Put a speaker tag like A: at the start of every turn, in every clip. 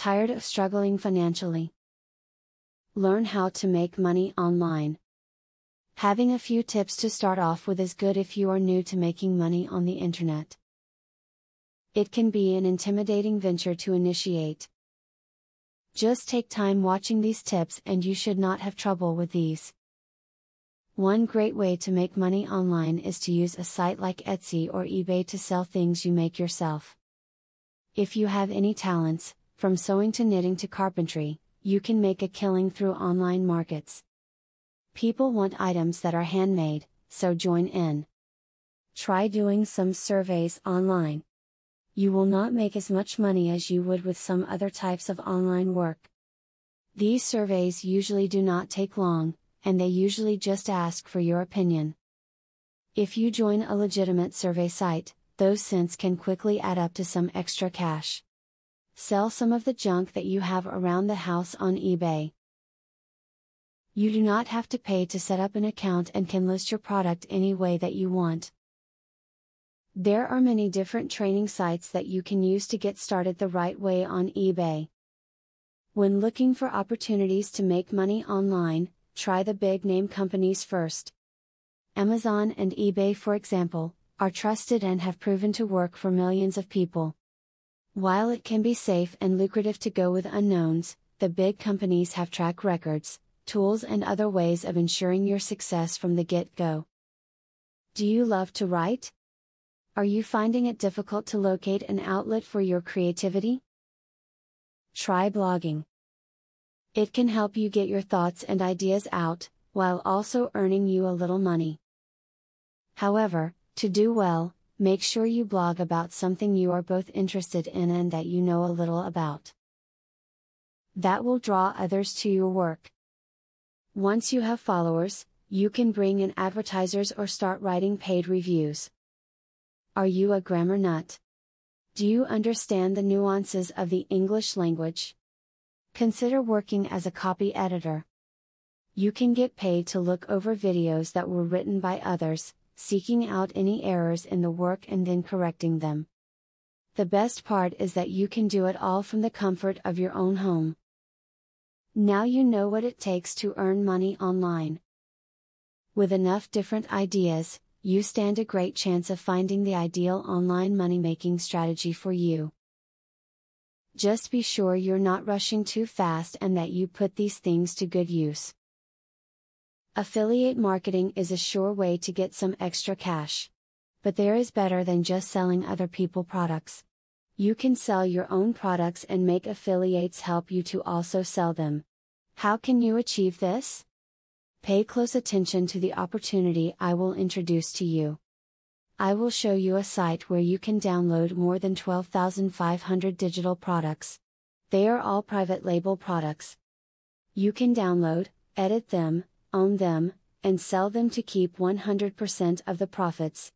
A: Tired of struggling financially? Learn how to make money online. Having a few tips to start off with is good if you are new to making money on the internet. It can be an intimidating venture to initiate. Just take time watching these tips and you should not have trouble with these. One great way to make money online is to use a site like Etsy or eBay to sell things you make yourself. If you have any talents, from sewing to knitting to carpentry, you can make a killing through online markets. People want items that are handmade, so join in. Try doing some surveys online. You will not make as much money as you would with some other types of online work. These surveys usually do not take long, and they usually just ask for your opinion. If you join a legitimate survey site, those cents can quickly add up to some extra cash. Sell some of the junk that you have around the house on eBay. You do not have to pay to set up an account and can list your product any way that you want. There are many different training sites that you can use to get started the right way on eBay. When looking for opportunities to make money online, try the big name companies first. Amazon and eBay, for example, are trusted and have proven to work for millions of people. While it can be safe and lucrative to go with unknowns, the big companies have track records, tools and other ways of ensuring your success from the get-go. Do you love to write? Are you finding it difficult to locate an outlet for your creativity? Try blogging. It can help you get your thoughts and ideas out, while also earning you a little money. However, to do well, make sure you blog about something you are both interested in and that you know a little about. That will draw others to your work. Once you have followers, you can bring in advertisers or start writing paid reviews. Are you a grammar nut? Do you understand the nuances of the English language? Consider working as a copy editor. You can get paid to look over videos that were written by others, seeking out any errors in the work and then correcting them. The best part is that you can do it all from the comfort of your own home. Now you know what it takes to earn money online. With enough different ideas, you stand a great chance of finding the ideal online money-making strategy for you. Just be sure you're not rushing too fast and that you put these things to good use. Affiliate marketing is a sure way to get some extra cash. But there is better than just selling other people's products. You can sell your own products and make affiliates help you to also sell them. How can you achieve this? Pay close attention to the opportunity I will introduce to you. I will show you a site where you can download more than 12,500 digital products. They are all private label products. You can download, edit them, own them, and sell them to keep 100% of the profits.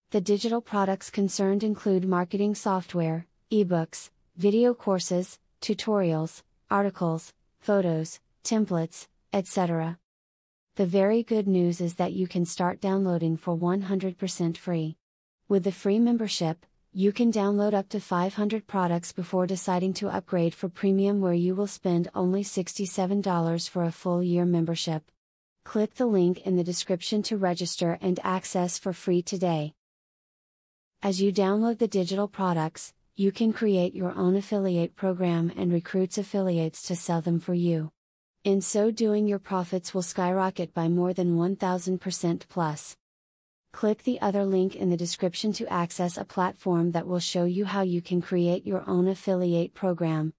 A: The digital products concerned include marketing software, ebooks, video courses, tutorials, articles, photos, templates, etc. The very good news is that you can start downloading for 100% free. With the free membership, you can download up to 500 products before deciding to upgrade for premium, where you will spend only $67 for a full year membership. Click the link in the description to register and access for free today. As you download the digital products, you can create your own affiliate program and recruit affiliates to sell them for you. In so doing, your profits will skyrocket by more than 1,000% plus. Click the other link in the description to access a platform that will show you how you can create your own affiliate program.